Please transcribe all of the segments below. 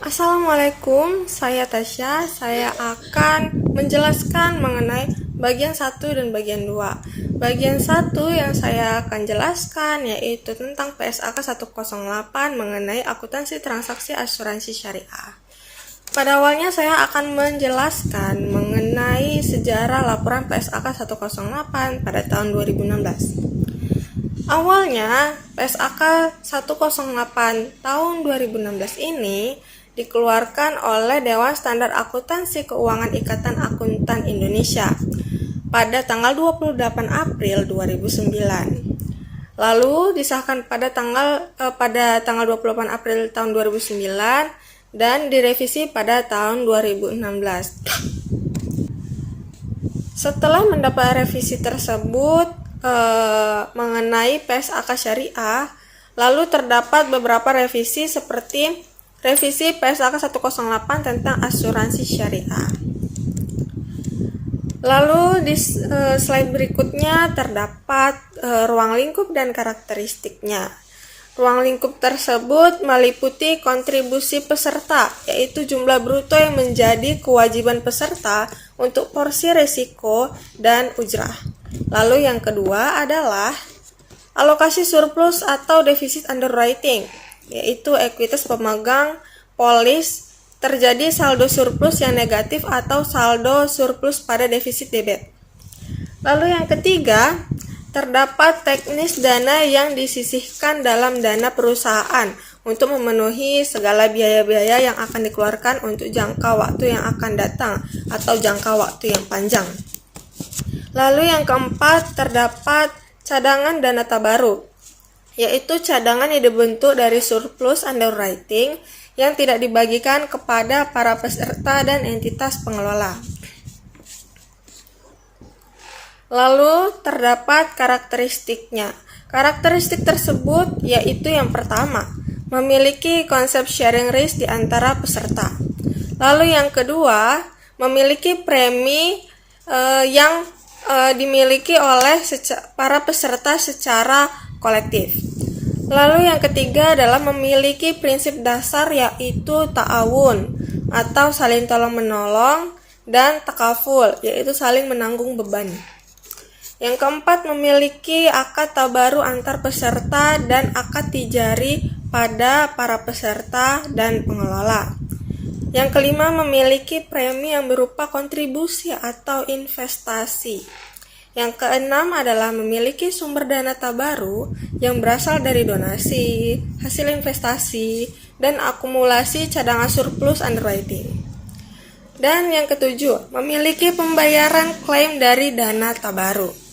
Assalamualaikum, saya Tasya. Saya akan menjelaskan mengenai bagian 1 dan bagian 2. Bagian 1 yang saya akan jelaskan yaitu tentang PSAK 108 mengenai akuntansi transaksi asuransi syariah. Pada awalnya saya akan menjelaskan mengenai sejarah laporan PSAK 108 pada tahun 2016. Awalnya, PSAK 108 tahun 2016 ini dikeluarkan oleh Dewan Standar Akuntansi Keuangan Ikatan Akuntan Indonesia pada tanggal 28 April 2009. Lalu disahkan pada tanggal 28 April tahun 2009 dan direvisi pada tahun 2016. Setelah mendapat revisi tersebut mengenai PSAK syariah, lalu terdapat beberapa revisi seperti revisi PSAK 108 tentang asuransi syariah. Lalu di slide berikutnya terdapat ruang lingkup dan karakteristiknya. Ruang lingkup tersebut meliputi kontribusi peserta, yaitu jumlah bruto yang menjadi kewajiban peserta untuk porsi risiko dan ujrah. Lalu yang kedua adalah alokasi surplus atau defisit underwriting, yaitu ekuitas pemegang polis terjadi saldo surplus yang negatif atau saldo surplus pada defisit debit. Lalu yang ketiga, terdapat teknis dana yang disisihkan dalam dana perusahaan untuk memenuhi segala biaya-biaya yang akan dikeluarkan untuk jangka waktu yang akan datang atau jangka waktu yang panjang. Lalu yang keempat, terdapat cadangan dana tabaruk, yaitu cadangan yang dibentuk dari surplus underwriting yang tidak dibagikan kepada para peserta dan entitas pengelola. Lalu terdapat karakteristiknya. Karakteristik tersebut yaitu yang pertama, memiliki konsep sharing risk di antara peserta. Lalu yang kedua, memiliki premi yang dimiliki oleh para peserta secara kolektif. Lalu yang ketiga adalah memiliki prinsip dasar yaitu ta'awun atau saling tolong-menolong dan takaful yaitu saling menanggung beban. Yang keempat, memiliki akad tabaru antar peserta dan akad tijari pada para peserta dan pengelola. Yang kelima, memiliki premi yang berupa kontribusi atau investasi. Yang keenam adalah memiliki sumber dana tabaru yang berasal dari donasi, hasil investasi, dan akumulasi cadangan surplus underwriting. Dan yang ketujuh, memiliki pembayaran klaim dari dana tabaru.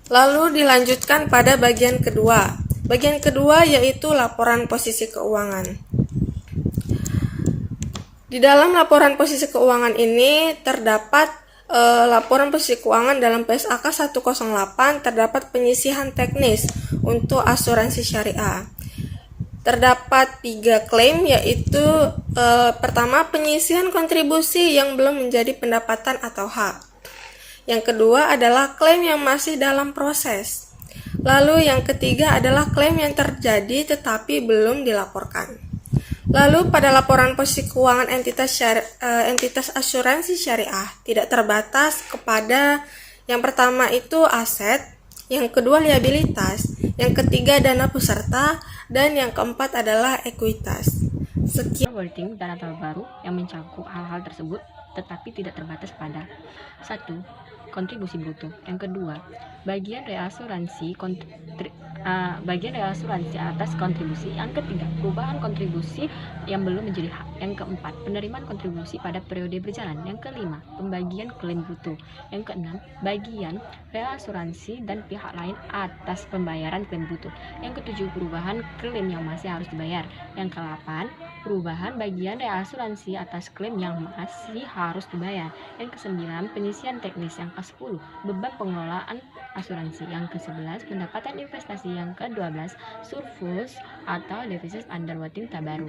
Lalu dilanjutkan pada bagian kedua. Bagian kedua yaitu laporan posisi keuangan. Di dalam laporan posisi keuangan ini terdapat laporan posisi keuangan dalam PSAK 108 terdapat penyisihan teknis untuk asuransi syariah. Terdapat 3 klaim yaitu pertama, penyisihan kontribusi yang belum menjadi pendapatan atau hak. Yang kedua adalah klaim yang masih dalam proses. Lalu yang ketiga adalah klaim yang terjadi tetapi belum dilaporkan. Lalu pada laporan posisi keuangan entitas asuransi syariah tidak terbatas kepada yang pertama itu aset, yang kedua liabilitas, yang ketiga dana peserta, dan yang keempat adalah ekuitas. Sekian wording dana baru yang mencakup hal-hal tersebut tetapi tidak terbatas pada 1. Kontribusi bruto. Yang kedua, bagian reasuransi atas kontribusi. Yang ketiga, perubahan kontribusi yang belum menjadi hak. Yang keempat, penerimaan kontribusi pada periode berjalan. Yang kelima, pembagian klaim bruto. Yang keenam, bagian reasuransi dan pihak lain atas pembayaran klaim bruto. Yang ketujuh, perubahan klaim yang masih harus dibayar. Yang kedelapan, perubahan bagian reasuransi atas klaim yang masih harus dibayar. Yang kesembilan, penyisian teknis. Yang ke-10, beban pengelolaan asuransi. Yang ke-11, pendapatan investasi. Yang ke-12, surplus atau defisit underwriting tabaru.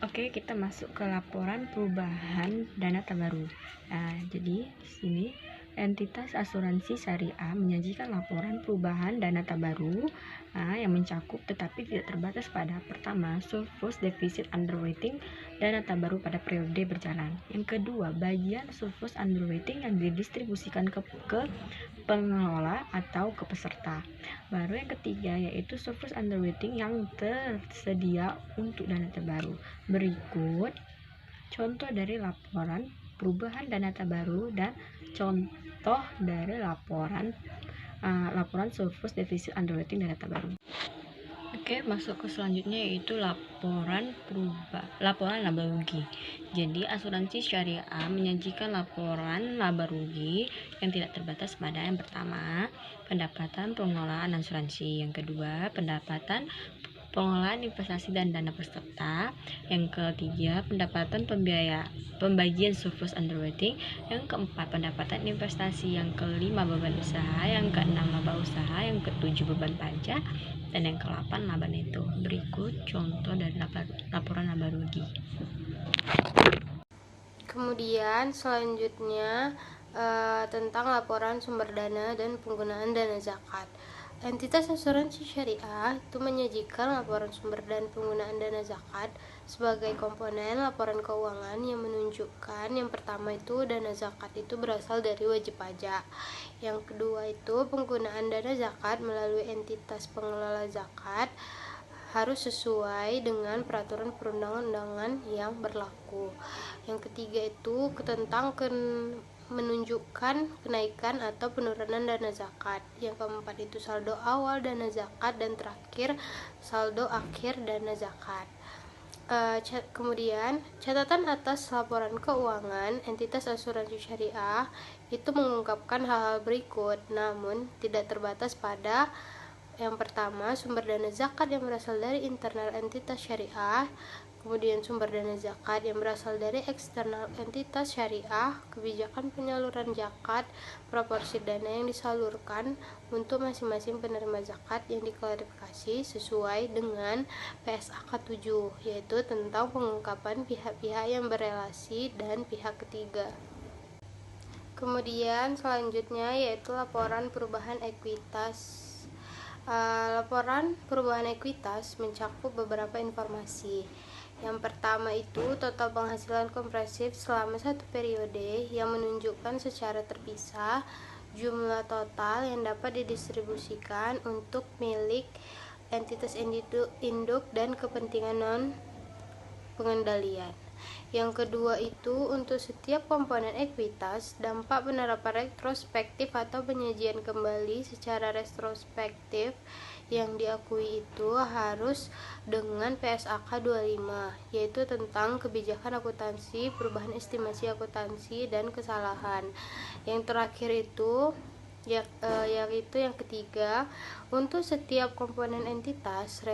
Oke, kita masuk ke laporan perubahan dana terbaru. Nah, jadi di sini entitas asuransi syariah menyajikan laporan perubahan dana terbaru yang mencakup tetapi tidak terbatas pada pertama, surplus defisit underwriting dana terbaru pada periode berjalan. Yang kedua, bagian surplus underwriting yang didistribusikan ke pengelola atau ke peserta. Baru yang ketiga yaitu surplus underwriting yang tersedia untuk dana terbaru. Berikut contoh dari laporan perubahan dana terbaru dan contoh dari laporan surplus defisit underwriting dana terbaru. Oke, masuk ke selanjutnya yaitu laporan laba rugi. Jadi asuransi syariah menyajikan laporan laba rugi yang tidak terbatas pada yang pertama, pendapatan pengelolaan asuransi, yang kedua, pendapatan pengelolaan investasi dan dana peserta, yang ketiga, pendapatan pembagian surplus underwriting, yang keempat, pendapatan investasi, yang kelima, beban usaha, yang keenam, laba usaha, yang ketujuh, beban pajak, dan yang ke-8 laba neto. Berikut contoh dari laporan laba rugi. Kemudian selanjutnya tentang laporan sumber dana dan penggunaan dana zakat. Entitas asuransi syariah itu menyajikan laporan sumber dan penggunaan dana zakat sebagai komponen laporan keuangan yang menunjukkan yang pertama itu dana zakat itu berasal dari wajib pajak. Yang kedua itu penggunaan dana zakat melalui entitas pengelola zakat harus sesuai dengan peraturan perundang-undangan yang berlaku. Yang ketiga itu tentang menunjukkan kenaikan atau penurunan dana zakat. Yang keempat itu saldo awal dana zakat, dan terakhir saldo akhir dana zakat. Kemudian catatan atas laporan keuangan entitas asuransi syariah itu mengungkapkan hal-hal berikut, namun tidak terbatas pada yang pertama, sumber dana zakat yang berasal dari internal entitas syariah, kemudian sumber dana zakat yang berasal dari eksternal entitas syariah, kebijakan penyaluran zakat, proporsi dana yang disalurkan untuk masing-masing penerima zakat yang diklarifikasi sesuai dengan PSAK 7, yaitu tentang pengungkapan pihak-pihak yang berelasi dan pihak ketiga. Kemudian selanjutnya yaitu laporan perubahan ekuitas. Laporan perubahan ekuitas mencakup beberapa informasi. Yang pertama itu total penghasilan kompresif selama satu periode yang menunjukkan secara terpisah jumlah total yang dapat didistribusikan untuk milik entitas induk dan kepentingan non pengendalian. Yang kedua itu untuk setiap komponen ekuitas, dampak penerapan retrospektif atau penyajian kembali secara retrospektif yang diakui itu harus dengan PSAK 25, yaitu tentang kebijakan akuntansi, perubahan estimasi akuntansi, dan kesalahan. Yang terakhir itu yaitu yang ketiga, untuk setiap komponen entitas,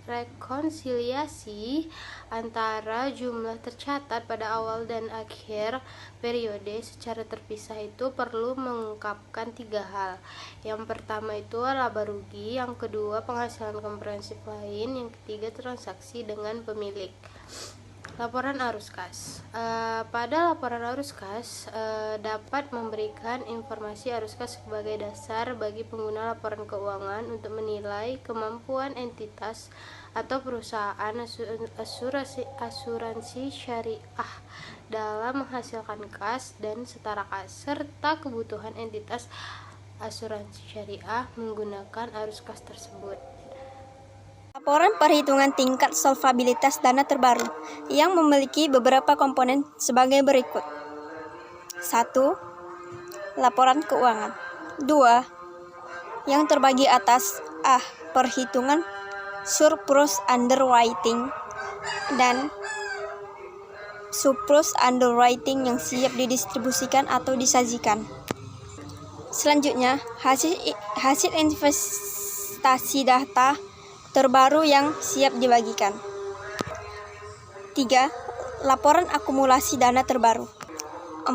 rekonsiliasi antara jumlah tercatat pada awal dan akhir periode secara terpisah itu perlu mengungkapkan 3 hal. Yang pertama itu laba rugi, yang kedua penghasilan komprehensif lain, yang ketiga transaksi dengan pemilik. Laporan arus kas. Pada laporan arus kas dapat memberikan informasi arus kas sebagai dasar bagi pengguna laporan keuangan untuk menilai kemampuan entitas atau perusahaan asuransi syariah dalam menghasilkan kas dan setara kas, serta kebutuhan entitas asuransi syariah menggunakan arus kas tersebut. Laporan perhitungan tingkat solvabilitas dana terbaru yang memiliki beberapa komponen sebagai berikut. 1. Laporan keuangan. 2. Yang terbagi atas A. Perhitungan surplus underwriting dan surplus underwriting yang siap didistribusikan atau disajikan. Selanjutnya, hasil investasi data terbaru yang siap dibagikan. 3. Laporan akumulasi dana terbaru. 4.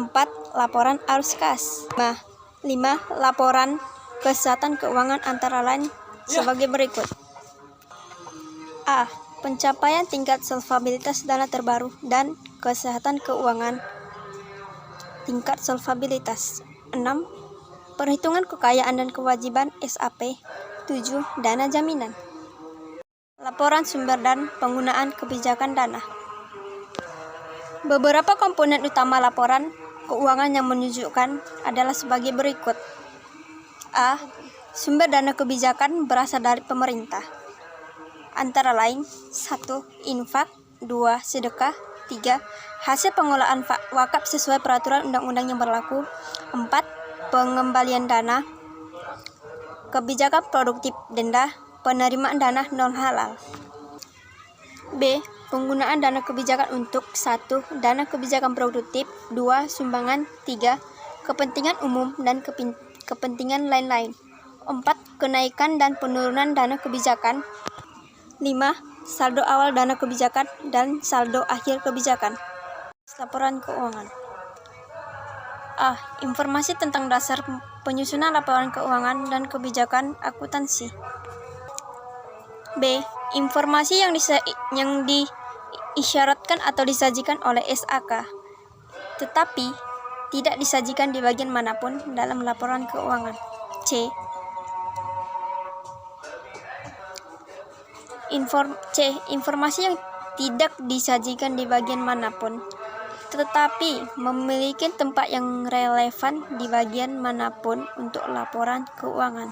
Laporan arus kas. 5. Laporan kesehatan keuangan antara lain sebagai berikut. A. pencapaian tingkat solvabilitas dana terbaru, dan kesehatan keuangan tingkat solvabilitas. 6. Perhitungan kekayaan dan kewajiban SAP. 7. Dana jaminan. Laporan sumber dan penggunaan kebijakan dana. Beberapa komponen utama laporan keuangan yang menunjukkan adalah sebagai berikut. A. Sumber dana kebijakan berasal dari pemerintah. Antara lain 1. Infak, 2. Sedekah, 3. Hasil pengolahan wakaf sesuai peraturan undang-undang yang berlaku, 4. Pengembalian dana, kebijakan produktif denda, penerimaan dana non halal. B. Penggunaan dana kebijakan untuk 1. Dana kebijakan produktif, 2. Sumbangan, 3. Kepentingan umum dan kepentingan lain-lain, 4. Kenaikan dan penurunan dana kebijakan, 5. Saldo awal dana kebijakan dan saldo akhir kebijakan. Laporan keuangan. A. Informasi tentang dasar penyusunan laporan keuangan dan kebijakan akuntansi. B. Informasi yang diisyaratkan atau disajikan oleh SAK, tetapi tidak disajikan di bagian manapun dalam laporan keuangan. C. Informasi yang tidak disajikan di bagian manapun, tetapi memiliki tempat yang relevan di bagian manapun untuk laporan keuangan.